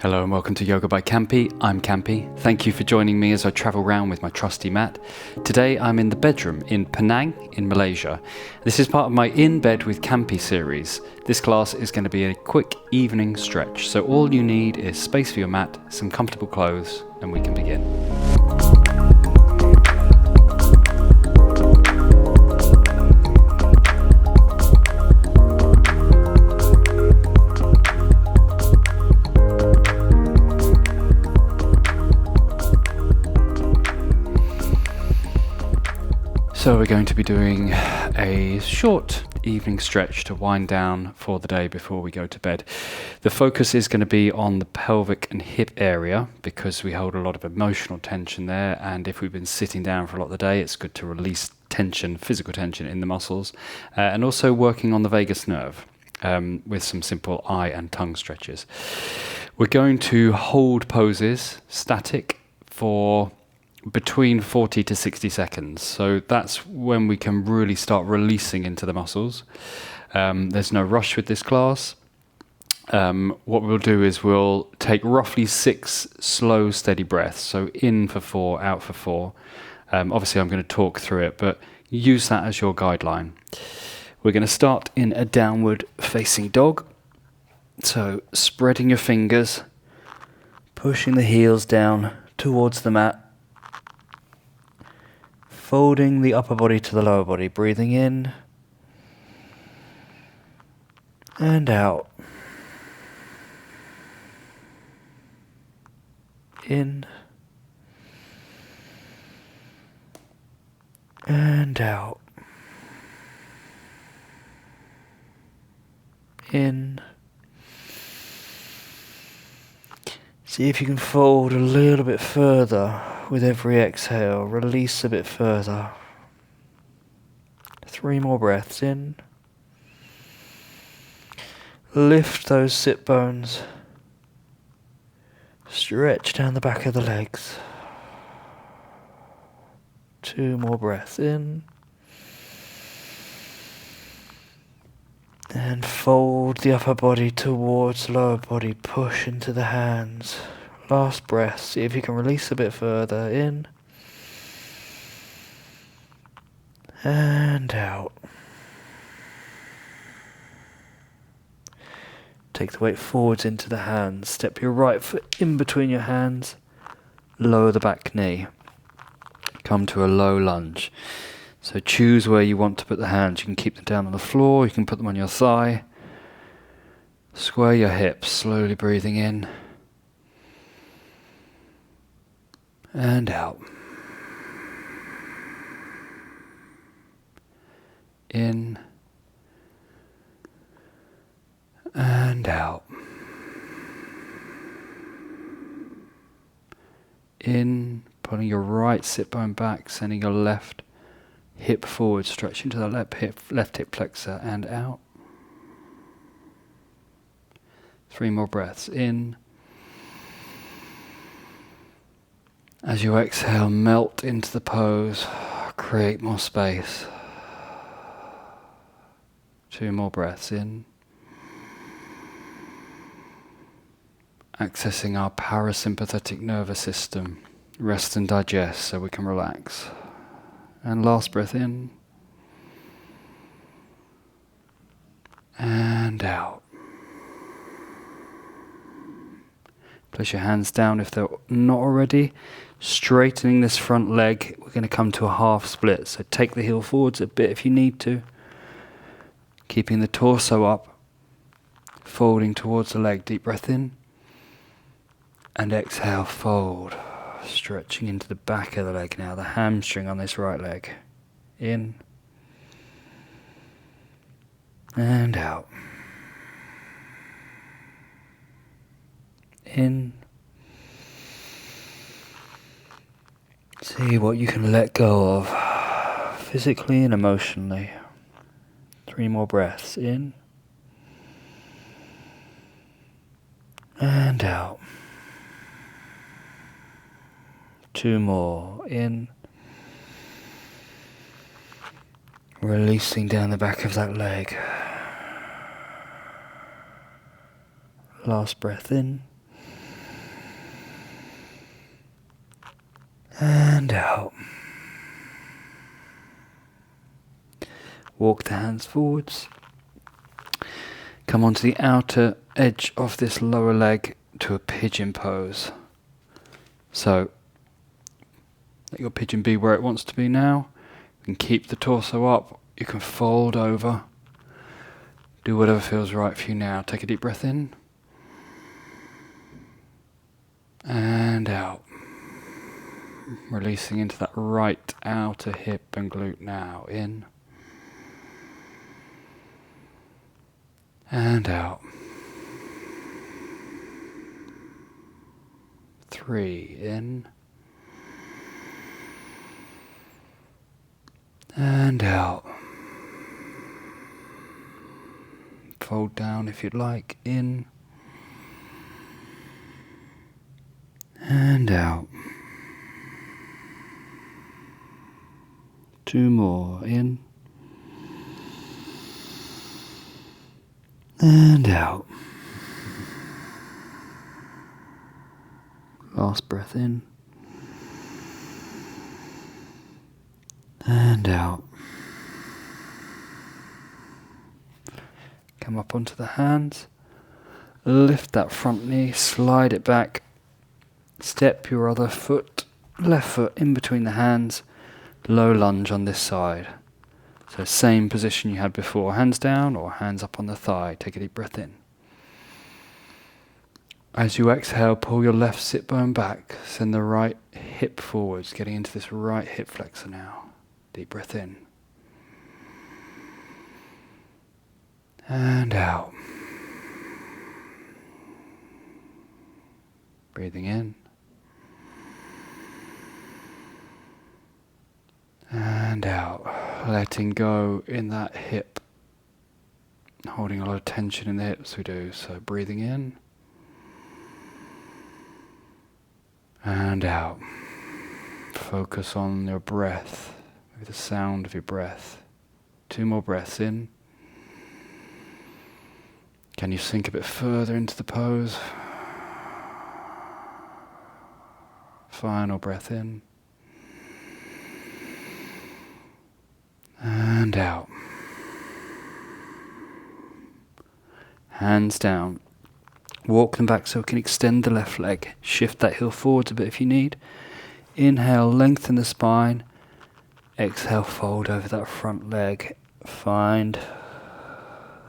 Hello and welcome to Yoga by Campy. I'm Campy. Thank you for joining me as I travel around with my trusty mat. Today I'm in the bedroom in Penang in Malaysia. This is part of my In Bed with Campy series. This class is going to be a quick evening stretch, so all you need is space for your mat, some comfortable clothes, and we can begin. So we're going to be doing a short evening stretch to wind down for the day before we go to bed. The focus is going to be on the pelvic and hip area because we hold a lot of emotional tension there, and if we've been sitting down for a lot of the day, it's good to release tension, physical tension in the muscles, and also working on the vagus nerve with some simple eye and tongue stretches. We're going to hold poses static for between 40 to 60 seconds. So that's when we can really start releasing into the muscles. There's no rush with this class. What we'll do is we'll take roughly 6 slow, steady breaths. So in for 4, out for 4. Obviously, I'm going to talk through it, but use that as your guideline. We're going to start in a downward facing dog. So spreading your fingers, pushing the heels down towards the mat, folding the upper body to the lower body, breathing in and out. In and out. In. See if you can fold a little bit further with every exhale. Release a bit further. 3 more breaths in. Lift those sit bones. Stretch down the back of the legs. 2 more breaths in. And fold the upper body towards the lower body. Push into the hands. Last breath. See if you can release a bit further. In. And out. Take the weight forwards into the hands. Step your right foot in between your hands. Lower the back knee. Come to a low lunge. So choose where you want to put the hands. You can keep them down on the floor. You can put them on your thigh. Square your hips. Slowly breathing in. And out. In. And out. In. Pulling your right sit bone back. Sending your left hip forward, stretching to the left hip flexor, and out. 3 more breaths in. As you exhale, melt into the pose, create more space. 2 more breaths in. Accessing our parasympathetic nervous system, rest and digest so we can relax. And last breath in. And out. Place your hands down if they're not already. Straightening this front leg, we're going to come to a half split. So take the heel forwards a bit if you need to. Keeping the torso up. Folding towards the leg. Deep breath in. And exhale, fold. Stretching into the back of the leg now, the hamstring on this right leg. In. And out. In. See what you can let go of, physically and emotionally. 3 more breaths in. And out. 2 more in. Releasing down the back of that leg. Last breath in. And out. Walk the hands forwards. Come onto the outer edge of this lower leg to a pigeon pose. So, let your pigeon be where it wants to be now. You can keep the torso up. You can fold over. Do whatever feels right for you now. Take a deep breath in. And out. Releasing into that right outer hip and glute now. In. And out. 3, in. And out. Fold down if you'd like. In. And out. 2 more. In. And out. Last breath in. And out. Come up onto the hands. Lift that front knee, slide it back. Step your other foot, left foot in between the hands. Low lunge on this side. So same position you had before. Hands down or hands up on the thigh. Take a deep breath in. As you exhale, pull your left sit bone back. Send the right hip forwards, getting into this right hip flexor now. Deep breath in. And out. Breathing in. And out. Letting go in that hip. Holding a lot of tension in the hips we do. So breathing in. And out. Focus on your breath. Maybe the sound of your breath. 2 more breaths in. Can you sink a bit further into the pose? Final breath in. And out. Hands down. Walk them back so we can extend the left leg. Shift that heel forwards a bit if you need. Inhale, lengthen the spine. Exhale, fold over that front leg. Find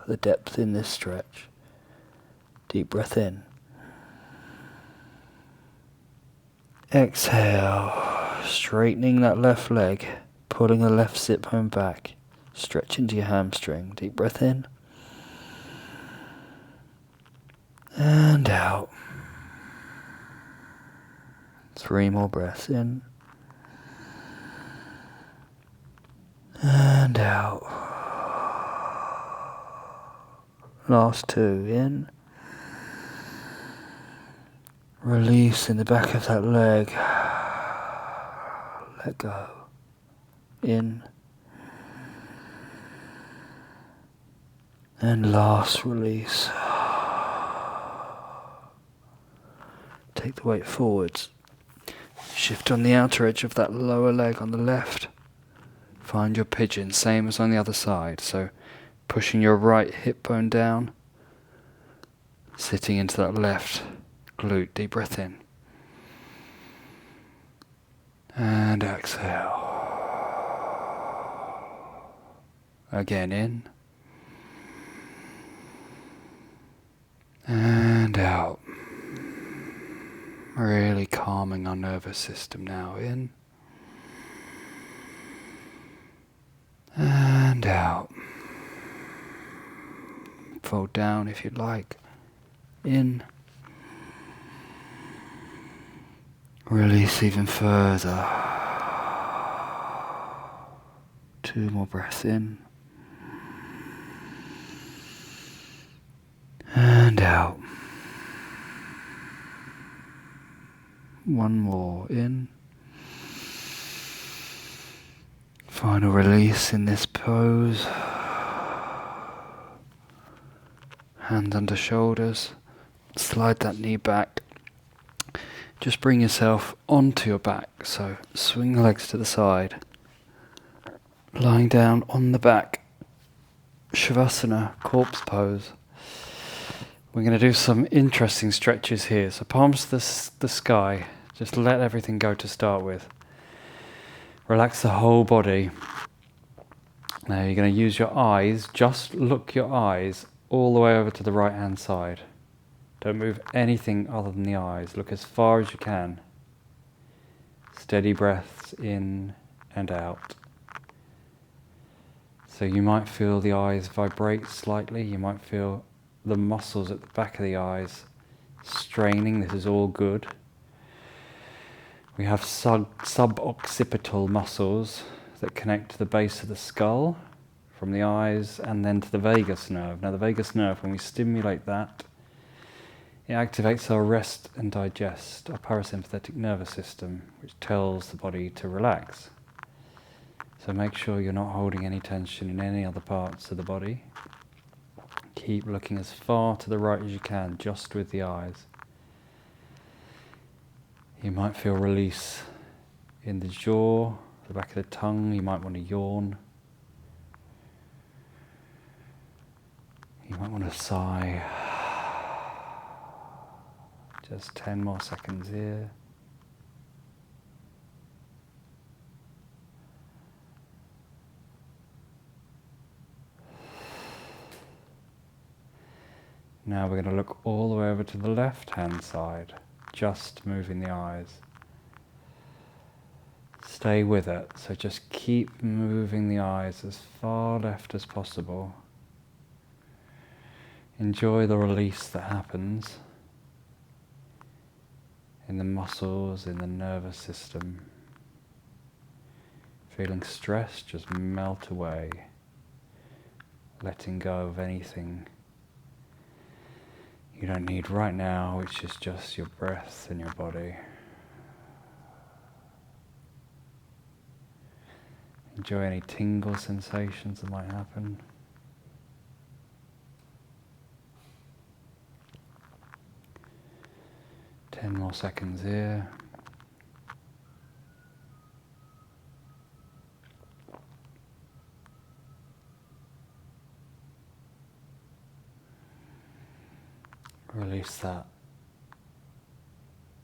the depth in this stretch. Deep breath in. Exhale, straightening that left leg, pulling the left sit bone back. Stretch into your hamstring. Deep breath in. And out. 3 more breaths in. And out. Last 2 in. Release in the back of that leg. Let go. In. And last release. Take the weight forwards. Shift on the outer edge of that lower leg on the left. Find your pigeon, same as on the other side. So pushing your right hip bone down. Sitting into that left glute. Deep breath in. And exhale. Again in. And out. Really calming our nervous system now. In. And out. Fold down if you'd like. In. Release even further. 2 more breaths in. And out. 1 more in. Final release in this pose. Hand under shoulders. Slide that knee back. Just bring yourself onto your back, so swing the legs to the side. Lying down on the back, Shavasana, corpse pose. We're going to do some interesting stretches here. So palms to the sky, just let everything go to start with. Relax the whole body. Now you're going to use your eyes, just look your eyes all the way over to the right hand side. Don't move anything other than the eyes. Look as far as you can. Steady breaths in and out. So you might feel the eyes vibrate slightly. You might feel the muscles at the back of the eyes straining. This is all good. We have suboccipital muscles that connect to the base of the skull from the eyes and then to the vagus nerve. Now the vagus nerve, when we stimulate that, it activates our rest and digest, our parasympathetic nervous system, which tells the body to relax. So make sure you're not holding any tension in any other parts of the body. Keep looking as far to the right as you can, just with the eyes. You might feel release in the jaw, the back of the tongue. You might want to yawn. You might want to sigh. Just 10 more seconds here. Now we're going to look all the way over to the left hand side, just moving the eyes. Stay with it, so just keep moving the eyes as far left as possible. Enjoy the release that happens in the muscles, in the nervous system. Feeling stress just melt away, letting go of anything you don't need right now, which is just your breath and your body. Enjoy any tingle sensations that might happen. Ten more seconds here. Release that.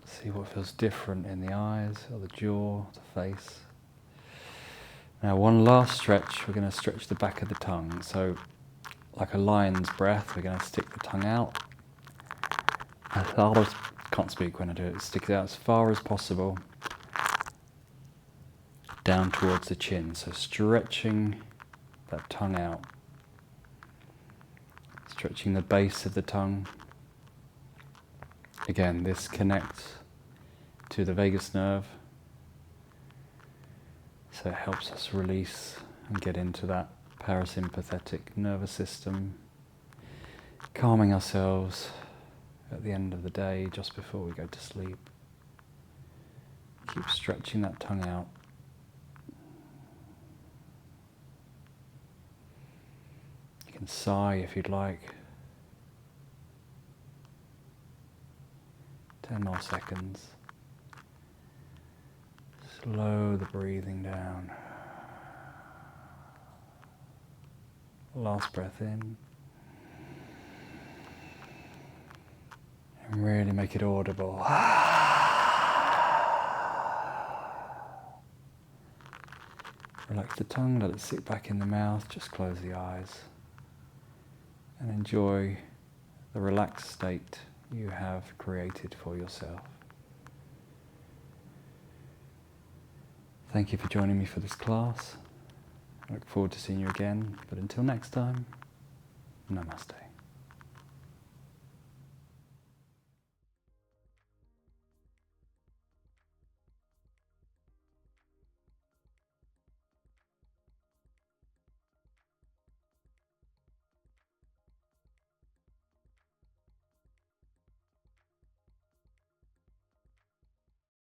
See what feels different in the eyes or the jaw, the face. Now one last stretch, we're going to stretch the back of the tongue. So like a lion's breath, we're going to stick the tongue out. I can't speak when I do it. Stick it out as far as possible down towards the chin. So stretching that tongue out. Stretching the base of the tongue. Again, this connects to the vagus nerve. So it helps us release and get into that parasympathetic nervous system, calming ourselves at the end of the day, just before we go to sleep. Keep stretching that tongue out. You can sigh if you'd like. 10 more seconds. Slow the breathing down. Last breath in. And really make it audible. Relax the tongue, let it sit back in the mouth, just close the eyes. And enjoy the relaxed state you have created for yourself. Thank you for joining me for this class. I look forward to seeing you again, but until next time, namaste.